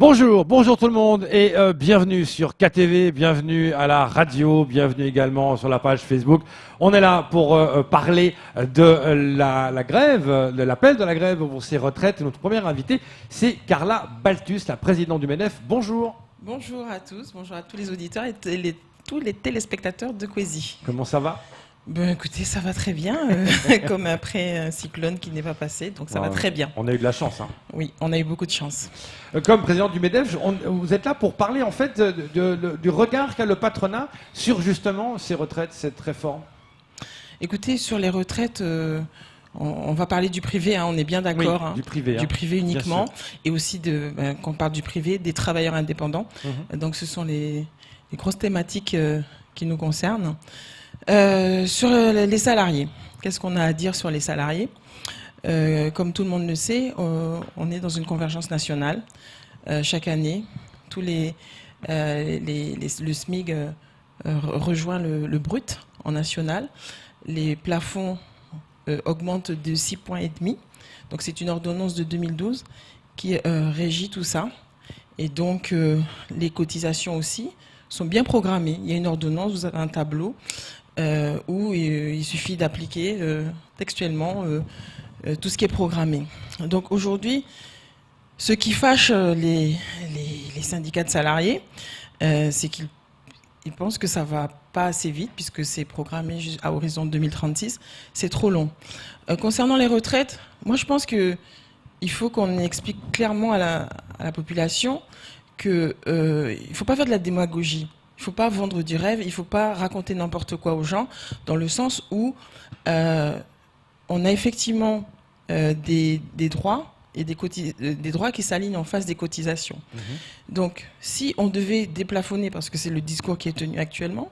Bonjour tout le monde et bienvenue sur KTV, bienvenue à la radio, bienvenue également sur la page Facebook. On est là pour parler de la grève, de l'appel de la grève pour ces retraites. Et notre première invitée, c'est Carla Balthus, la présidente du MEDEF. Bonjour. Bonjour à tous, bonjour à tous les auditeurs et tous les téléspectateurs de Kwezi. Comment ça va ? Ben, écoutez, ça va très bien, comme après un cyclone qui n'est pas passé, donc ça va très bien. On a eu de la chance. Hein. Oui, on a eu beaucoup de chance. Comme présidente du MEDEF, vous êtes là pour parler en fait du regard qu'a le patronat sur justement ces retraites, cette réforme. Écoutez, sur les retraites, on va parler du privé, hein, on est bien d'accord. Oui, du privé Uniquement, et aussi, quand on parle du privé, des travailleurs indépendants. Donc ce sont les grosses thématiques qui nous concernent. Sur les salariés, qu'est-ce qu'on a à dire sur les salariés ? Comme tout le monde le sait, on est dans une convergence nationale. Chaque année, le SMIC rejoint le brut en national. Les plafonds augmentent de 6,5 points. Donc c'est une ordonnance de 2012 qui régit tout ça. Et donc les cotisations aussi sont bien programmées. Il y a une ordonnance, vous avez un tableau où il suffit d'appliquer textuellement tout ce qui est programmé. Donc aujourd'hui, ce qui fâche les syndicats de salariés, c'est qu'ils pensent que ça ne va pas assez vite, puisque c'est programmé à horizon 2036. C'est trop long. Concernant les retraites, moi je pense qu'il faut qu'on explique clairement à la population qu'il ne faut pas faire de la démagogie. Il ne faut pas vendre du rêve, il ne faut pas raconter n'importe quoi aux gens, dans le sens où on a effectivement des droits et des droits qui s'alignent en face des cotisations. Donc, si on devait déplafonner, parce que c'est le discours qui est tenu actuellement,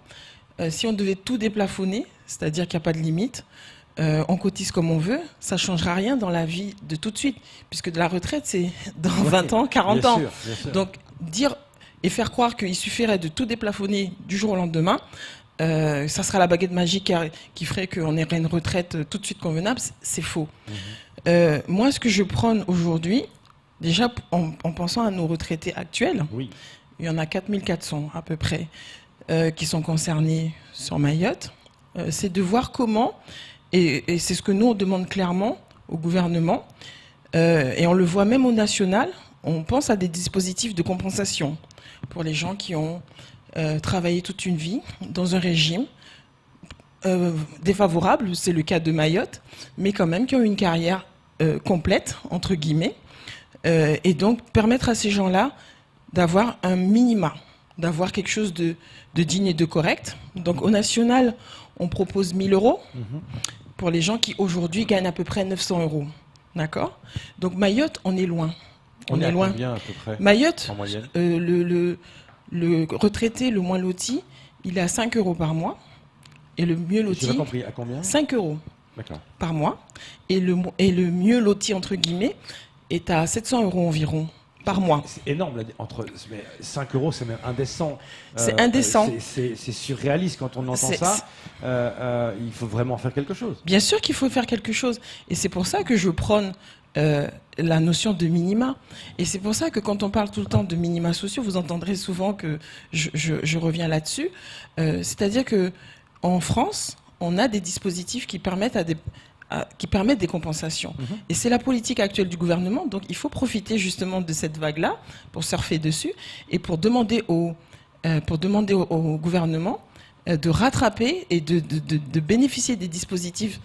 si on devait tout déplafonner, c'est-à-dire qu'il n'y a pas de limite, on cotise comme on veut, ça ne changera rien dans la vie de tout de suite, puisque de la retraite, c'est dans 20 ans, 40 ans. Bien sûr. Donc, dire et faire croire qu'il suffirait de tout déplafonner du jour au lendemain, ça sera la baguette magique qui ferait qu'on ait une retraite tout de suite convenable, c'est faux. Moi, ce que je prône aujourd'hui, déjà en pensant à nos retraités actuels, il y en a 4400 à peu près qui sont concernés sur Mayotte, c'est de voir comment, et c'est ce que nous on demande clairement au gouvernement, et on le voit même au national, on pense à des dispositifs de compensation pour les gens qui ont travaillé toute une vie dans un régime défavorable, c'est le cas de Mayotte, mais quand même qui ont une carrière complète, entre guillemets, et donc permettre à ces gens-là d'avoir un minima, d'avoir quelque chose de digne et de correct. Donc au national, on propose 1 000 euros pour les gens qui aujourd'hui gagnent à peu près 900 euros. D'accord ? Donc Mayotte, on est loin. On est loin. Combien à peu près, Mayotte, en moyenne le retraité le moins loti, il est à 5 euros par mois. Et le mieux loti. J'ai pas compris, à combien ? 5 euros par mois. Et le mieux loti, entre guillemets, est à 700 euros environ par mois. C'est énorme. Mais 5 euros, c'est même indécent. C'est indécent. C'est surréaliste quand on entend ça. Il faut vraiment faire quelque chose. Bien sûr qu'il faut faire quelque chose. Et c'est pour ça que je prône la notion de minima. Et c'est pour ça que quand on parle tout le temps de minima sociaux, vous entendrez souvent que je reviens là-dessus. C'est-à-dire qu'en France, on a des dispositifs qui permettent des compensations. Et c'est la politique actuelle du gouvernement. Donc il faut profiter justement de cette vague-là pour surfer dessus et pour demander au gouvernement de rattraper et de bénéficier des dispositifs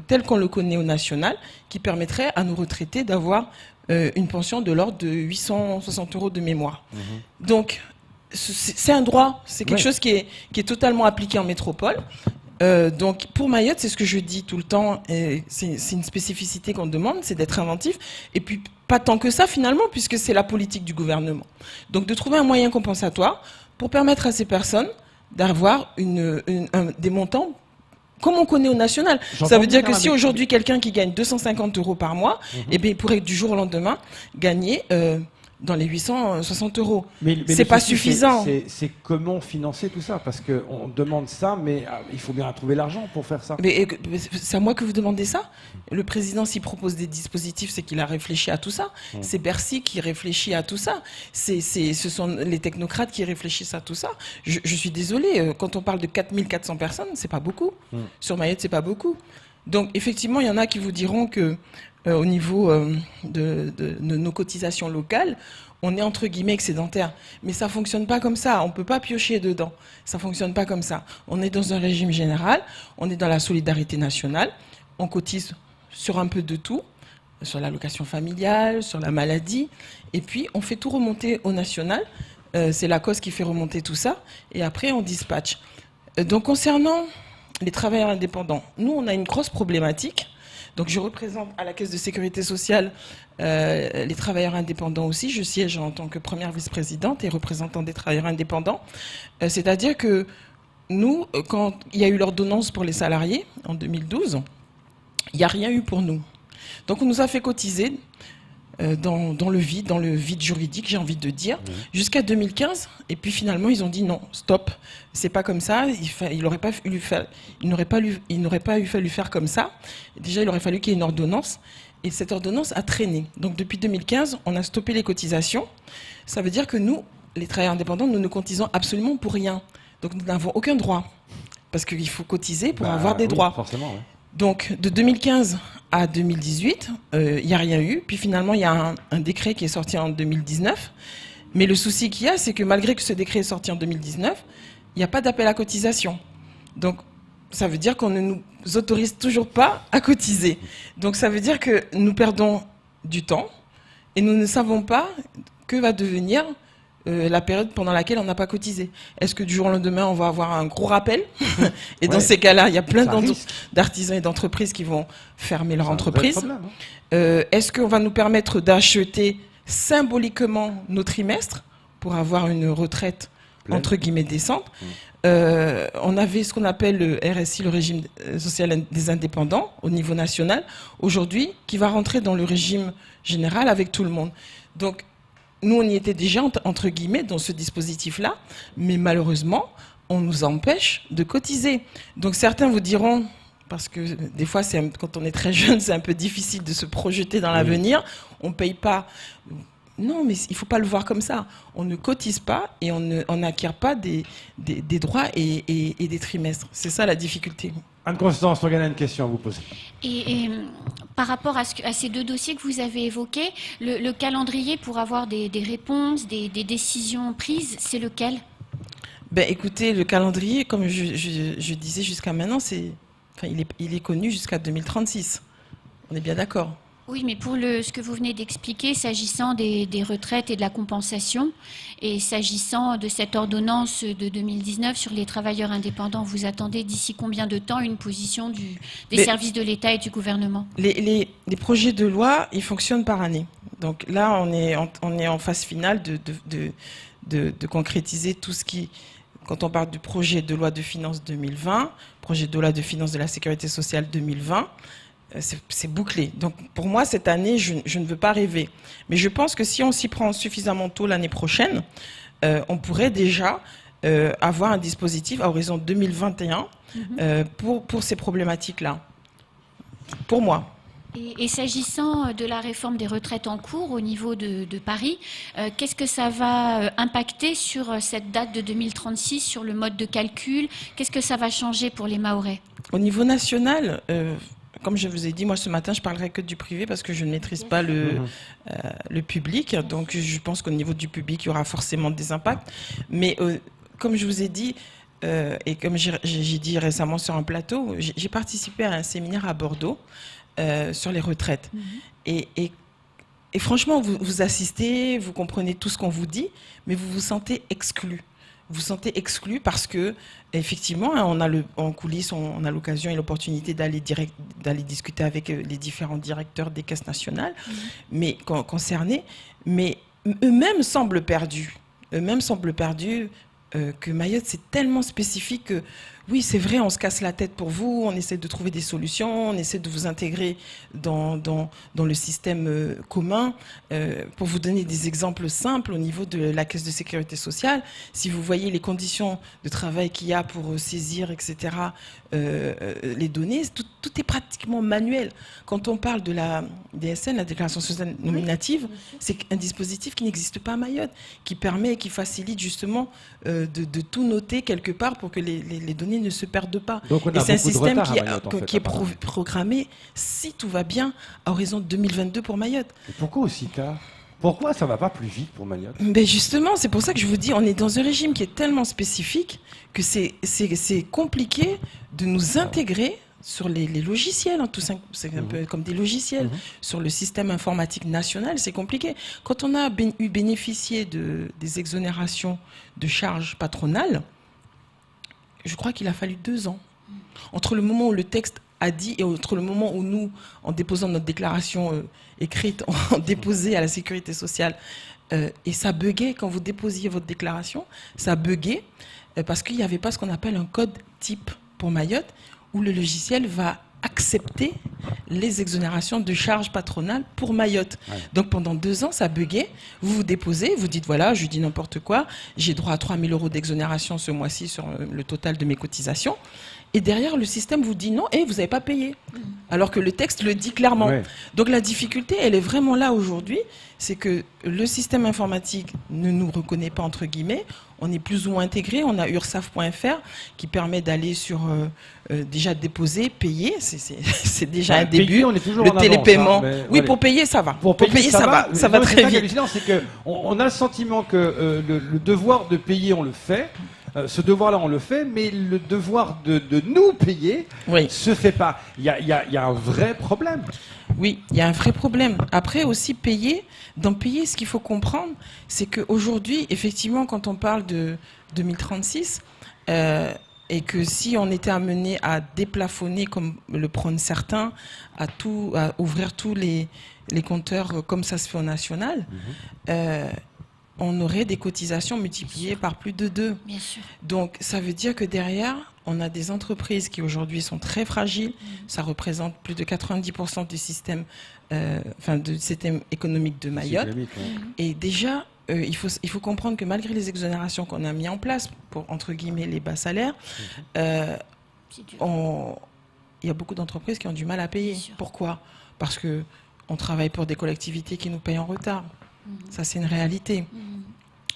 tel qu'on le connaît au national, qui permettrait à nos retraités d'avoir une pension de l'ordre de 860 euros de mémoire. Donc, c'est un droit, c'est quelque chose qui est totalement appliqué en métropole. Donc, pour Mayotte, c'est ce que je dis tout le temps, c'est une spécificité qu'on demande, c'est d'être inventif. Et puis, pas tant que ça, finalement, puisque c'est la politique du gouvernement. Donc, de trouver un moyen compensatoire pour permettre à ces personnes d'avoir des montants comme on connaît au national. Ça veut dire que si aujourd'hui quelqu'un qui gagne 250 euros par mois, eh bien, il pourrait du jour au lendemain gagner dans les 860 €. Mais C'est pas suffisant. C'est comment financer tout ça? Parce qu'on demande ça, mais il faut bien trouver l'argent pour faire ça. Mais c'est à moi que vous demandez ça. Le président, s'il propose des dispositifs, c'est qu'il a réfléchi à tout ça. C'est Bercy qui réfléchit à tout ça. Ce sont les technocrates qui réfléchissent à tout ça. Je suis désolée, quand on parle de 4400 personnes, c'est pas beaucoup. Sur Mayotte, c'est pas beaucoup. Donc, effectivement, il y en a qui vous diront que au niveau de nos cotisations locales, on est entre guillemets excédentaire. Mais ça ne fonctionne pas comme ça. On ne peut pas piocher dedans. Ça ne fonctionne pas comme ça. On est dans un régime général, on est dans la solidarité nationale, on cotise sur un peu de tout, sur l'allocation familiale, sur la maladie, et puis on fait tout remonter au national. C'est la cause qui fait remonter tout ça, et après on dispatche. Donc concernant les travailleurs indépendants, nous on a une grosse problématique. Donc je représente à la Caisse de sécurité sociale les travailleurs indépendants aussi. Je siège en tant que première vice-présidente et représentant des travailleurs indépendants. C'est-à-dire que nous, quand il y a eu l'ordonnance pour les salariés en 2012, il n'y a rien eu pour nous. Donc on nous a fait cotiser dans le vide juridique, j'ai envie de dire, jusqu'à 2015. Et puis finalement, ils ont dit non, stop, c'est pas comme ça. Il n'aurait pas fallu faire comme ça. Déjà, il aurait fallu qu'il y ait une ordonnance. Et cette ordonnance a traîné. Donc depuis 2015, on a stoppé les cotisations. Ça veut dire que nous, les travailleurs indépendants, nous ne cotisons absolument pour rien. Donc nous n'avons aucun droit. Parce qu'il faut cotiser pour avoir des droits. Forcément, ouais. Donc, de 2015 à 2018, il n'y a rien eu. Puis finalement, il y a un décret qui est sorti en 2019. Mais le souci qu'il y a, c'est que malgré que ce décret est sorti en 2019, il n'y a pas d'appel à cotisation. Donc, ça veut dire qu'on ne nous autorise toujours pas à cotiser. Donc, ça veut dire que nous perdons du temps et nous ne savons pas que va devenir la période pendant laquelle on n'a pas cotisé. Est-ce que du jour au lendemain, on va avoir un gros rappel? Et dans ces cas-là, il y a plein d'artisans et d'entreprises qui vont fermer leur entreprise. Problème, hein. Est-ce qu'on va nous permettre d'acheter symboliquement nos trimestres pour avoir une retraite, entre guillemets, décente? On avait ce qu'on appelle le RSI, le régime social des indépendants, au niveau national, aujourd'hui, qui va rentrer dans le régime général avec tout le monde. Donc, nous, on y était déjà, entre guillemets, dans ce dispositif-là, mais malheureusement, on nous empêche de cotiser. Donc certains vous diront, parce que des fois, quand on est très jeune, c'est un peu difficile de se projeter dans l'avenir, on ne paye pas. Non, mais il ne faut pas le voir comme ça. On ne cotise pas et on n'acquiert pas des droits et des trimestres. C'est ça la difficulté. Anne-Constance, on a une question à vous poser. Et par rapport à ces deux dossiers que vous avez évoqués, le calendrier pour avoir des réponses, des décisions prises, c'est lequel? Écoutez, le calendrier, comme je disais jusqu'à maintenant, il est connu jusqu'à 2036. On est bien d'accord? Oui, mais pour ce que vous venez d'expliquer, s'agissant des retraites et de la compensation, et s'agissant de cette ordonnance de 2019 sur les travailleurs indépendants, vous attendez d'ici combien de temps une position des services de l'État et du gouvernement? Les projets de loi, ils fonctionnent par année. Donc là, on est en phase finale de concrétiser tout ce qui... Quand on parle du projet de loi de finances 2020, projet de loi de finances de la sécurité sociale 2020, c'est bouclé. Donc pour moi, cette année, je ne veux pas rêver. Mais je pense que si on s'y prend suffisamment tôt l'année prochaine, on pourrait déjà avoir un dispositif à horizon 2021 pour ces problématiques-là. Pour moi. Et s'agissant de la réforme des retraites en cours au niveau de Paris, qu'est-ce que ça va impacter sur cette date de 2036, sur le mode de calcul? Qu'est-ce que ça va changer pour les Mahorais? Au niveau national... Comme je vous ai dit, moi ce matin, je parlerai que du privé parce que je ne maîtrise pas le public. Donc je pense qu'au niveau du public, il y aura forcément des impacts. Mais comme je vous ai dit, et comme j'ai dit récemment sur un plateau, j'ai participé à un séminaire à Bordeaux sur les retraites. Et franchement, vous assistez, vous comprenez tout ce qu'on vous dit, mais vous vous sentez exclu. Vous vous sentez exclu parce que, effectivement, en coulisses, on a l'occasion et l'opportunité d'aller discuter avec les différents directeurs des caisses nationales, mais concernés, mais eux-mêmes semblent perdus. Eux-mêmes semblent perdus que Mayotte, c'est tellement spécifique que oui, c'est vrai, on se casse la tête pour vous, on essaie de trouver des solutions, on essaie de vous intégrer dans le système commun. Pour vous donner des exemples simples, au niveau de la Caisse de sécurité sociale, si vous voyez les conditions de travail qu'il y a pour saisir, etc., les données, tout est pratiquement manuel. Quand on parle de la DSN, la déclaration sociale nominative, c'est un dispositif qui n'existe pas à Mayotte, qui permet et qui facilite justement de tout noter quelque part pour que les données ne se perdent pas. Donc on a et c'est un beaucoup de système retard à Mayotte, qui est programmé, si tout va bien, à horizon 2022 pour Mayotte. Et pourquoi aussi tard? Pourquoi ça ne va pas plus vite pour Mayotte? Ben justement, c'est pour ça que je vous dis, on est dans un régime qui est tellement spécifique que c'est compliqué de nous intégrer sur les logiciels, hein, c'est un peu comme des logiciels. Sur le système informatique national, c'est compliqué. Quand on a bénéficié des exonérations de charges patronales, je crois qu'il a fallu 2 ans. Entre le moment où le texte a dit et entre le moment où nous, en déposant notre déclaration écrite, on déposait à la sécurité sociale, et ça buguait quand vous déposiez votre déclaration, ça buguait parce qu'il n'y avait pas ce qu'on appelle un code type pour Mayotte, où le logiciel va accepter les exonérations de charges patronales pour Mayotte. Ouais. Donc pendant 2 ans, ça buguait. Vous vous déposez, vous dites voilà, je dis n'importe quoi, j'ai droit à 3 000 € d'exonération ce mois-ci sur le total de mes cotisations. Et derrière, le système vous dit non, et vous n'avez pas payé. Alors que le texte le dit clairement. Ouais. Donc la difficulté, elle est vraiment là aujourd'hui, c'est que le système informatique ne nous reconnaît pas, entre guillemets. On est plus ou moins intégré. On a ursaf.fr qui permet d'aller sur déjà déposer, payer. C'est déjà un début. Payer, on est toujours le en télépaiement. Avance, hein, oui, pour payer, ça va. Pour payer, ça va. Ça va très vite. C'est que on a le sentiment que le devoir de payer, on le fait. Ce devoir-là, on le fait, mais le devoir de nous payer se fait pas. Il y a un vrai problème. Oui, il y a un vrai problème. Après aussi payer, dans payer, ce qu'il faut comprendre, c'est qu'aujourd'hui, effectivement, quand on parle de 2036, et que si on était amené à déplafonner, comme le prônent certains, à ouvrir tous les compteurs comme ça se fait au national, on aurait des cotisations multipliées par plus de 2. Bien sûr. Donc, ça veut dire que derrière, on a des entreprises qui aujourd'hui sont très fragiles. Ça représente plus de 90% du système, du système économique de Mayotte. Et déjà, il faut comprendre que malgré les exonérations qu'on a mis en place pour, entre guillemets, les bas salaires, il y a beaucoup d'entreprises qui ont du mal à payer. Pourquoi? Parce qu'on travaille pour des collectivités qui nous payent en retard. Ça, c'est une réalité.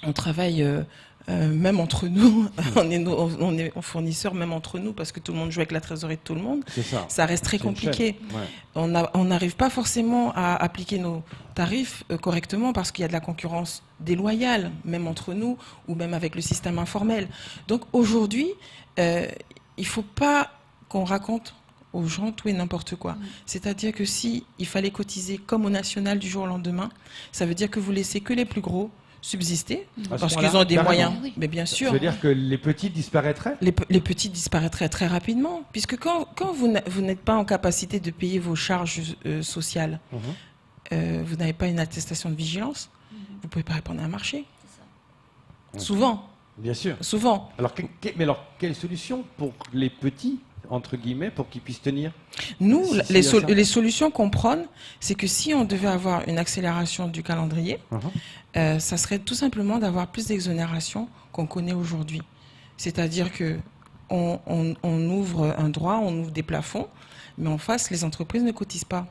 On travaille même entre nous, on est fournisseurs même entre nous parce que tout le monde joue avec la trésorerie de tout le monde. Ça reste très compliqué. On n'arrive pas forcément à appliquer nos tarifs correctement parce qu'il y a de la concurrence déloyale, même entre nous ou même avec le système informel. Donc aujourd'hui, il ne faut pas qu'on raconte aux gens tout et n'importe quoi. C'est-à-dire que si il fallait cotiser comme au national du jour au lendemain, ça veut dire que vous laissez que les plus gros subsister parce qu'ils ont des moyens. Oui. Mais bien sûr. Ça veut dire que les petits disparaîtraient? Les petits disparaîtraient très rapidement, puisque quand vous n'êtes pas en capacité de payer vos charges sociales, vous n'avez pas une attestation de vigilance, vous ne pouvez pas répondre à un marché. Souvent. Bien sûr. Souvent. Alors, quelle solution pour les petits, entre guillemets, pour qu'ils puissent tenir? Nous, les solutions qu'on prône, c'est que si on devait avoir une accélération du calendrier, ça serait tout simplement d'avoir plus d'exonérations qu'on connaît aujourd'hui. C'est-à-dire qu'on ouvre un droit, on ouvre des plafonds, mais en face, les entreprises ne cotisent pas.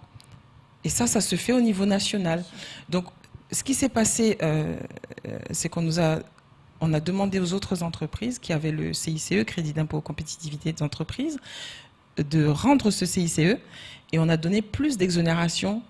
Et ça se fait au niveau national. Donc, ce qui s'est passé, c'est qu'on a demandé aux autres entreprises qui avaient le CICE, Crédit d'impôt compétitivité des entreprises, de rendre ce CICE et on a donné plus d'exonération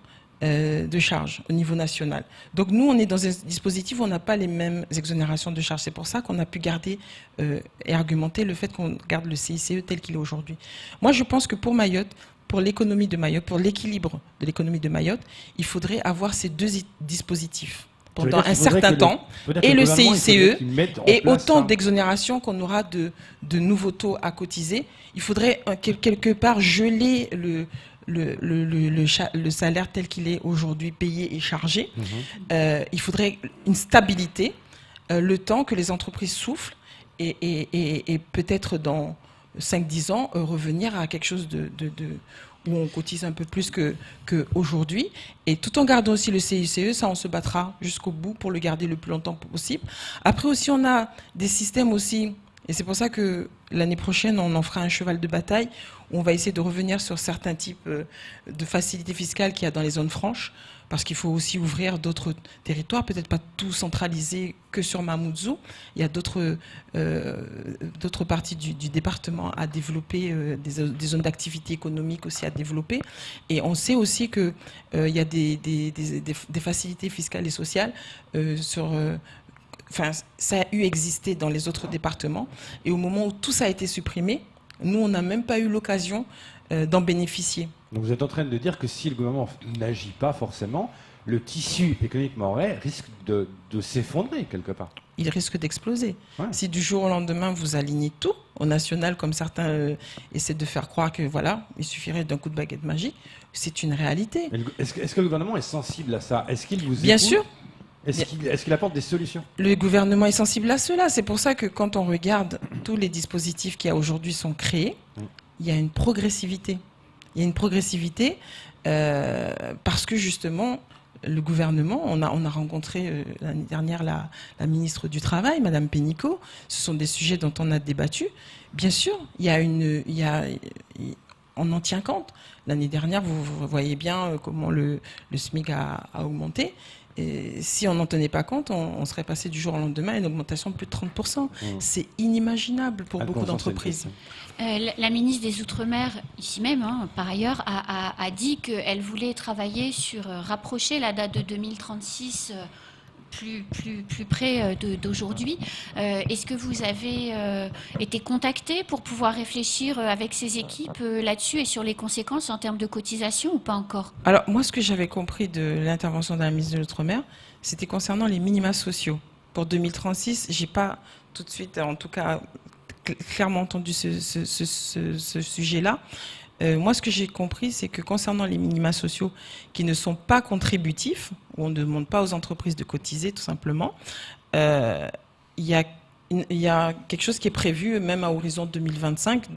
de charges au niveau national. Donc nous, on est dans un dispositif où on n'a pas les mêmes exonérations de charges. C'est pour ça qu'on a pu garder et argumenter le fait qu'on garde le CICE tel qu'il est aujourd'hui. Moi, je pense que pour Mayotte, pour l'économie de Mayotte, pour l'équilibre de l'économie de Mayotte, il faudrait avoir ces 2 dispositifs pendant un certain temps, et le CICE, et autant d'exonérations qu'on aura de nouveaux taux à cotiser. Il faudrait quelque part geler le salaire tel qu'il est aujourd'hui payé et chargé. Il faudrait une stabilité, le temps que les entreprises soufflent, et peut-être dans 5-10 ans, revenir à quelque chose où on cotise un peu plus qu'aujourd'hui. Et tout en gardant aussi le CICE, ça, on se battra jusqu'au bout pour le garder le plus longtemps possible. Après aussi, on a des systèmes aussi, et c'est pour ça que l'année prochaine, on en fera un cheval de bataille, où on va essayer de revenir sur certains types de facilités fiscales qu'il y a dans les zones franches, parce qu'il faut aussi ouvrir d'autres territoires, peut-être pas tout centraliser que sur Mamoudzou. Il y a d'autres parties du département à développer, des zones d'activité économique aussi à développer. Et on sait aussi qu'il y a des facilités fiscales et sociales ça a existé dans les autres départements. Et au moment où tout ça a été supprimé, nous, on n'a même pas eu l'occasion d'en bénéficier. Donc vous êtes en train de dire que si le gouvernement n'agit pas forcément, le tissu économique mahorais risque de s'effondrer quelque part. Il risque d'exploser. Ouais. Si du jour au lendemain, vous alignez tout au national, comme certains essaient de faire croire que voilà, il suffirait d'un coup de baguette magique, c'est une réalité. Est-ce que le gouvernement est sensible à ça? Est-ce qu'il vous écoute? Bien sûr. Est-ce qu'il apporte des solutions? Le gouvernement est sensible à cela. C'est pour ça que quand on regarde tous les dispositifs qui aujourd'hui sont créés, il y a une progressivité. Il y a une progressivité parce que justement, le gouvernement, on a rencontré l'année dernière la ministre du Travail, Madame Pénicaud. Ce sont des sujets dont on a débattu. Bien sûr, on en tient compte. L'année dernière, vous voyez bien comment le SMIC a augmenté. Et si on n'en tenait pas compte, on serait passé du jour au lendemain à une augmentation de plus de 30%. C'est inimaginable pour beaucoup d'entreprises. La ministre des Outre-mer, ici même, par ailleurs, a dit qu'elle voulait travailler sur rapprocher la date de 2036 plus près d'aujourd'hui. Est-ce que vous avez été contacté pour pouvoir réfléchir avec ces équipes là-dessus et sur les conséquences en termes de cotisation ou pas encore? Alors, moi, ce que j'avais compris de l'intervention de la ministre de l'Outre-mer, c'était concernant les minima sociaux. Pour 2036, j'ai pas tout de suite, en tout cas, clairement entendu ce sujet-là. Moi, ce que j'ai compris, c'est que concernant les minima sociaux qui ne sont pas contributifs, où on ne demande pas aux entreprises de cotiser, tout simplement, il y a quelque chose qui est prévu, même à horizon 2025,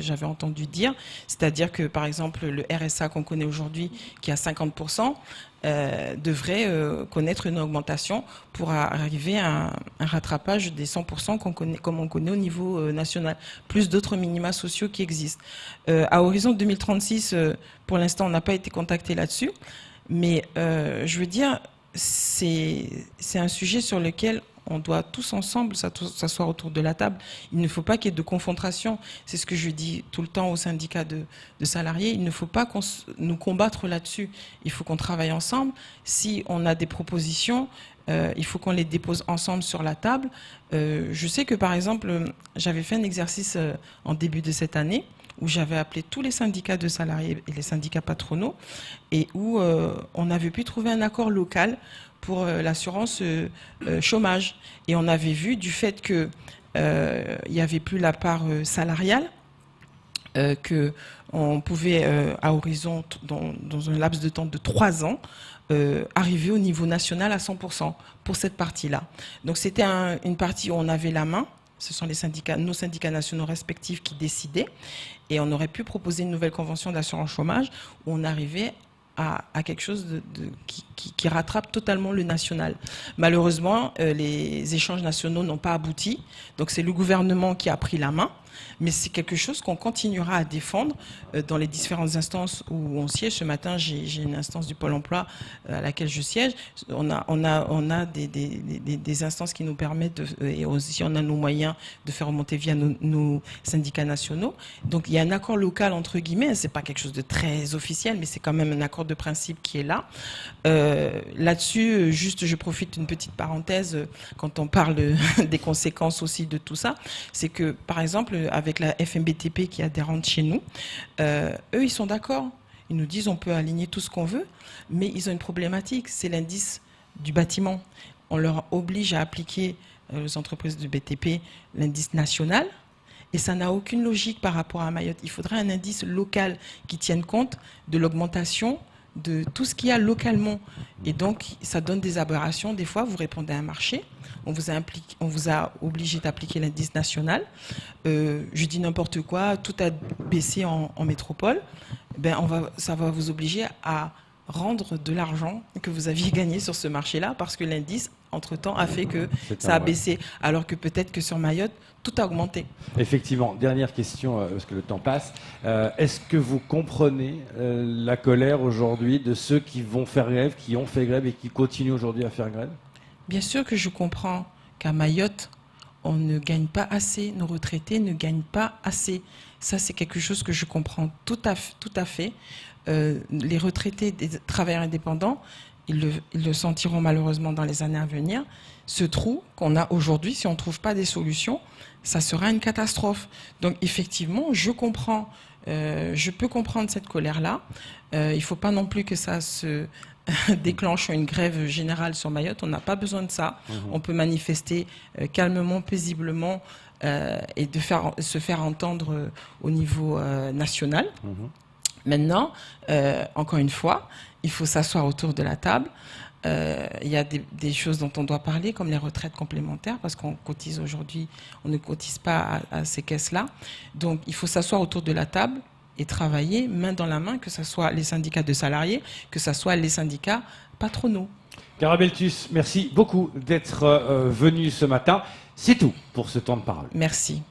j'avais entendu dire, c'est-à-dire que, par exemple, le RSA qu'on connaît aujourd'hui, qui est à 50%, devrait connaître une augmentation pour arriver à un rattrapage des 100% comme on connaît au niveau national, plus d'autres minima sociaux qui existent. À horizon 2036, pour l'instant, on n'a pas été contacté là-dessus, mais je veux dire, c'est un sujet sur lequel on doit tous ensemble s'asseoir autour de la table. Il ne faut pas qu'il y ait de confrontation. C'est ce que je dis tout le temps aux syndicats de salariés. Il ne faut pas nous combattre là-dessus. Il faut qu'on travaille ensemble. Si on a des propositions, il faut qu'on les dépose ensemble sur la table. Je sais que, par exemple, j'avais fait un exercice en début de cette année où j'avais appelé tous les syndicats de salariés et les syndicats patronaux et où on avait pu trouver un accord local pour l'assurance chômage. Et on avait vu du fait qu'il n'y avait plus la part salariale, qu'on pouvait, à horizon, dans un laps de temps de 3 ans, arriver au niveau national à 100% pour cette partie-là. Donc c'était une partie où on avait la main. Ce sont nos syndicats nationaux respectifs qui décidaient. Et on aurait pu proposer une nouvelle convention d'assurance chômage où on arrivait à quelque chose qui rattrape totalement le national. Malheureusement, les échanges nationaux n'ont pas abouti. Donc c'est le gouvernement qui a pris la main. Mais c'est quelque chose qu'on continuera à défendre dans les différentes instances où on siège. Ce matin, j'ai une instance du Pôle emploi à laquelle je siège. On a des instances qui nous permettent, et aussi on a nos moyens de faire remonter via nos syndicats nationaux. Donc il y a un accord local, entre guillemets. C'est pas quelque chose de très officiel, mais c'est quand même un accord de principe qui est là. Là-dessus, juste, je profite d'une petite parenthèse quand on parle des conséquences aussi de tout ça. C'est que, par exemple, avec la FMBTP qui est adhérente chez nous, eux, ils sont d'accord. Ils nous disent on peut aligner tout ce qu'on veut, mais ils ont une problématique, c'est l'indice du bâtiment. On leur oblige à appliquer, aux entreprises de BTP, l'indice national, et ça n'a aucune logique par rapport à Mayotte. Il faudrait un indice local qui tienne compte de l'augmentation de tout ce qu'il y a localement. Et donc, ça donne des aberrations. Des fois, vous répondez à un marché, on vous a obligé d'appliquer l'indice national. Je dis n'importe quoi, tout a baissé en métropole. Ben, ça va vous obliger à rendre de l'argent que vous aviez gagné sur ce marché-là parce que l'indice, entre-temps, a fait que ça a baissé. Alors que peut-être que sur Mayotte, tout a augmenté. Effectivement. Dernière question, parce que le temps passe. Est-ce que vous comprenez la colère aujourd'hui de ceux qui vont faire grève, qui ont fait grève et qui continuent aujourd'hui à faire grève? Bien sûr que je comprends qu'à Mayotte, on ne gagne pas assez, nos retraités ne gagnent pas assez. Ça, c'est quelque chose que je comprends tout à fait. Les retraités des travailleurs indépendants, ils le sentiront malheureusement dans les années à venir. Ce trou qu'on a aujourd'hui, si on ne trouve pas des solutions, ça sera une catastrophe. Donc effectivement, je peux comprendre cette colère-là. Il ne faut pas non plus que ça se déclenche une grève générale sur Mayotte. On n'a pas besoin de ça. On peut manifester calmement, paisiblement et se faire entendre au niveau national. Maintenant, encore une fois, il faut s'asseoir autour de la table. Il y a des choses dont on doit parler, comme les retraites complémentaires, parce qu'on cotise aujourd'hui, on ne cotise pas à ces caisses-là. Donc, il faut s'asseoir autour de la table et travailler main dans la main, que ce soit les syndicats de salariés, que ce soit les syndicats patronaux. Cara Beltus, merci beaucoup d'être venu ce matin. C'est tout pour ce temps de parole. Merci.